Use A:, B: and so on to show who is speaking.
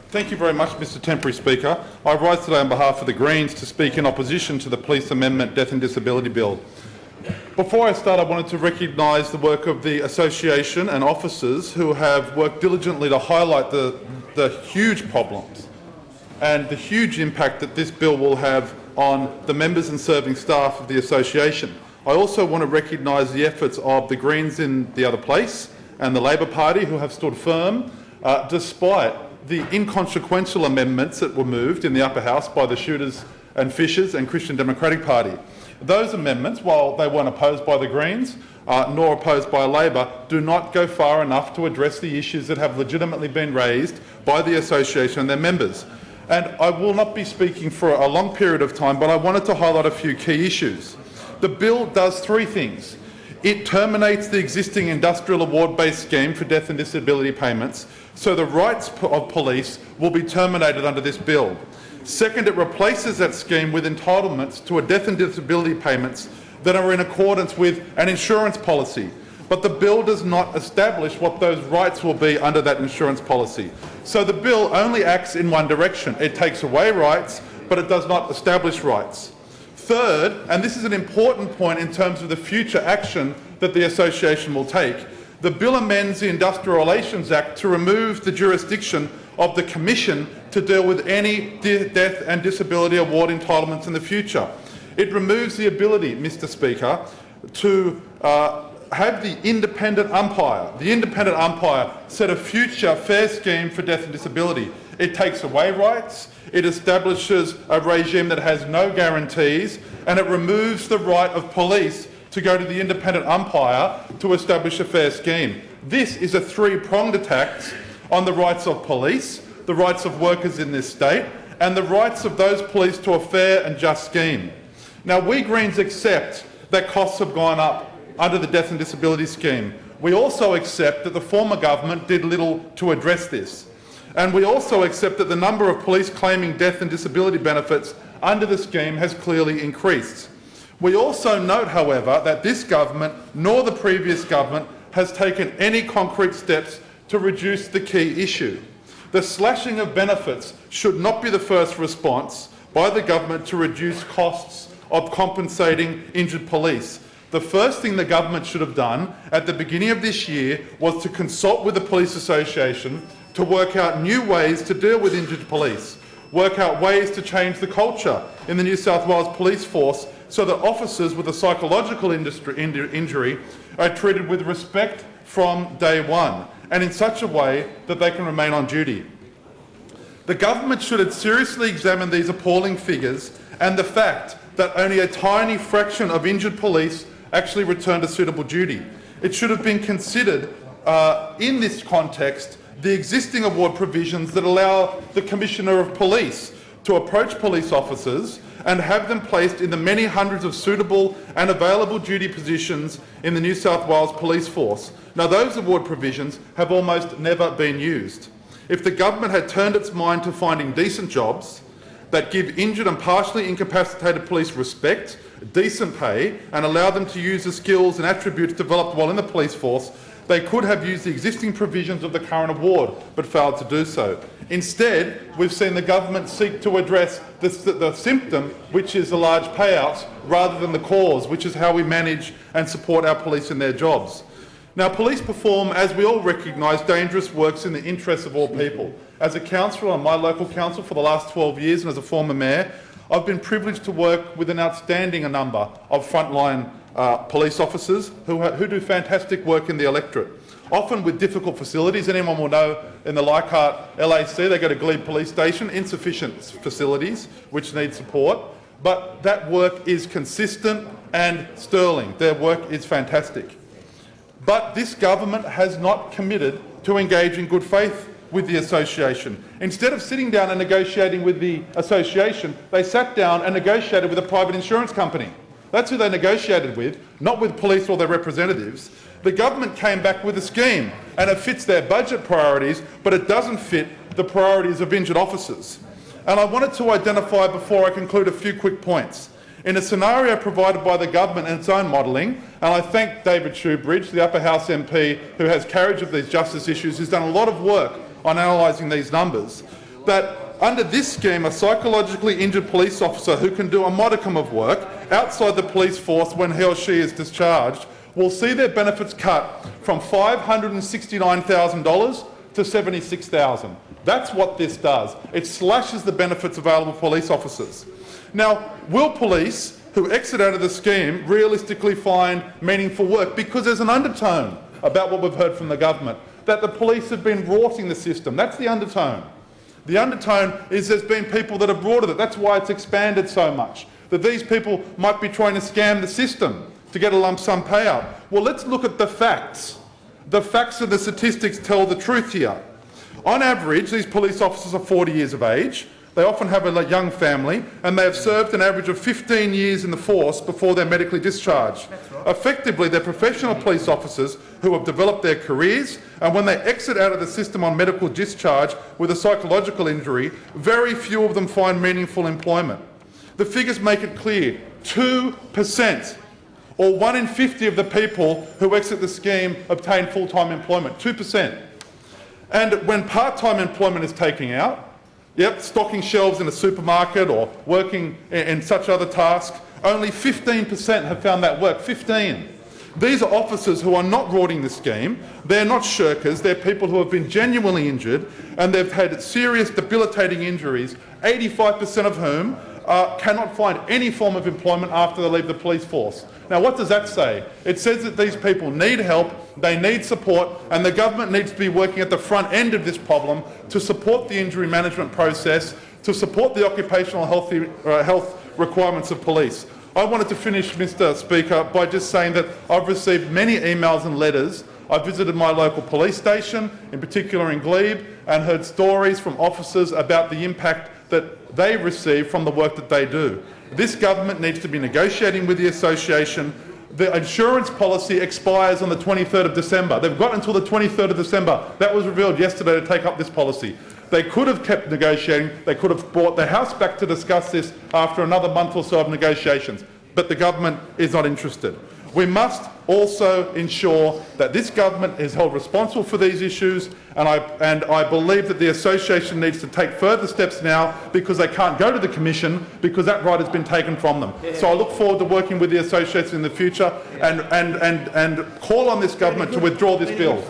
A: Thank you very much, Mr Temporary Speaker. I rise today on behalf of the Greens to speak in opposition to the Police Amendment Death and Disability Bill. Before I start, I wanted to recognise the work of the association and officers who have worked diligently to highlight the huge problems and the huge impact that this bill will have on the members and serving staff of the association. I also want to recognise the efforts of the Greens in the other place and the Labor Party, who have stood firm despite the inconsequential amendments that were moved in the upper house by the Shooters and Fishers and Christian Democratic Party. Those amendments, while they weren't opposed by the Greens nor opposed by Labor, do not go far enough to address the issues that have legitimately been raised by the association and their members. And I will not be speaking for a long period of time, but I wanted to highlight a few key issues. The bill does three things. It terminates the existing industrial award-based scheme for death and disability payments, so the rights of police will be terminated under this bill. Second, it replaces that scheme with entitlements to a death and disability payments that are in accordance with an insurance policy. But the bill does not establish what those rights will be under that insurance policy. So the bill only acts in one direction. It takes away rights, but it does not establish rights. Third, and this is an important point in terms of the future action that the association will take, the bill amends the Industrial Relations Act to remove the jurisdiction of the Commission to deal with any death and disability award entitlements in the future. It removes the ability, Mr Speaker, to have the independent umpire set a future fair scheme for death and disability. It takes away rights, it establishes a regime that has no guarantees, and it removes the right of police to go to the independent umpire to establish a fair scheme. This is a three-pronged attack on the rights of police, the rights of workers in this state, and the rights of those police to a fair and just scheme. Now, we Greens accept that costs have gone up under the death and disability scheme. We also accept that the former government did little to address this. And we also accept that the number of police claiming death and disability benefits under the scheme has clearly increased. We also note, however, that this government nor the previous government has taken any concrete steps to reduce the key issue. The slashing of benefits should not be the first response by the government to reduce costs of compensating injured police. The first thing the government should have done at the beginning of this year was to consult with the Police Association to work out new ways to deal with injured police, work out ways to change the culture in the New South Wales Police Force so that officers with a psychological injury are treated with respect from day one and in such a way that they can remain on duty. The government should have seriously examined these appalling figures and the fact that only a tiny fraction of injured police actually return to suitable duty. It should have been considered in this context the existing award provisions that allow the Commissioner of Police to approach police officers and have them placed in the many hundreds of suitable and available duty positions in the New South Wales Police Force. Now, those award provisions have almost never been used. If the government had turned its mind to finding decent jobs that give injured and partially incapacitated police respect, decent pay, and allow them to use the skills and attributes developed while in the police force, they could have used the existing provisions of the current award, but failed to do so. Instead, we've seen the government seek to address the symptom, which is the large payouts, rather than the cause, which is how we manage and support our police in their jobs. Now, police perform, as we all recognise, dangerous works in the interests of all people. As a councillor on my local council for the last 12 years and as a former mayor, I've been privileged to work with an outstanding number of frontline police officers who do fantastic work in the electorate, often with difficult facilities. Anyone will know in the Leichhardt LAC, they go to Glebe Police Station, insufficient facilities which need support, but that work is consistent and sterling. Their work is fantastic. But this government has not committed to engage in good faith with the association. Instead of sitting down and negotiating with the association, they sat down and negotiated with a private insurance company. That's who they negotiated with, not with police or their representatives. The government came back with a scheme, and it fits their budget priorities, but it doesn't fit the priorities of injured officers. And I wanted to identify, before I conclude, a few quick points. In a scenario provided by the government and its own modelling, and I thank David Shoebridge, the Upper House MP who has carriage of these justice issues, who's done a lot of work on analysing these numbers, that under this scheme, a psychologically injured police officer who can do a modicum of work outside the police force when he or she is discharged will see their benefits cut from $569,000 to $76,000. That's what this does. It slashes the benefits available to police officers. Now, will police who exit out of the scheme realistically find meaningful work? Because there's an undertone about what we've heard from the government, that the police have been rorting the system. That's the undertone. The undertone is there's been people that have rorted it. That's why it's expanded so much, that these people might be trying to scam the system to get a lump sum payout. Well, let's look at the facts. The facts of the statistics tell the truth here. On average, these police officers are 40 years of age. They often have a young family, and they have served an average of 15 years in the force before they're medically discharged. Right. Effectively, they're professional police officers who have developed their careers, and when they exit out of the system on medical discharge with a psychological injury, very few of them find meaningful employment. The figures make it clear: 2%, or 1 in 50 of the people who exit the scheme obtain full-time employment. 2%. And when part-time employment is taken out, stocking shelves in a supermarket or working in such other tasks, only 15% have found that work. 15. These are officers who are not rorting the scheme. They're not shirkers. They're people who have been genuinely injured, and they've had serious debilitating injuries, 85% of whom cannot find any form of employment after they leave the police force. Now, what does that say? It says that these people need help, they need support, and the government needs to be working at the front end of this problem to support the injury management process, to support the occupational health requirements of police. I wanted to finish, Mr. Speaker, by just saying that I've received many emails and letters. I've visited my local police station, in particular in Glebe, and heard stories from officers about the impact that they receive from the work that they do. This government needs to be negotiating with the association. The insurance policy expires on the 23rd of December. They've got until the 23rd of December. That was revealed yesterday to take up this policy. They could have kept negotiating. They could have brought the House back to discuss this after another month or so of negotiations. But the government is not interested. We must also ensure that this government is held responsible for these issues, and I believe that the association needs to take further steps now, because they can't go to the Commission because that right has been taken from them. So I look forward to working with the association in the future and call on this government to withdraw this bill.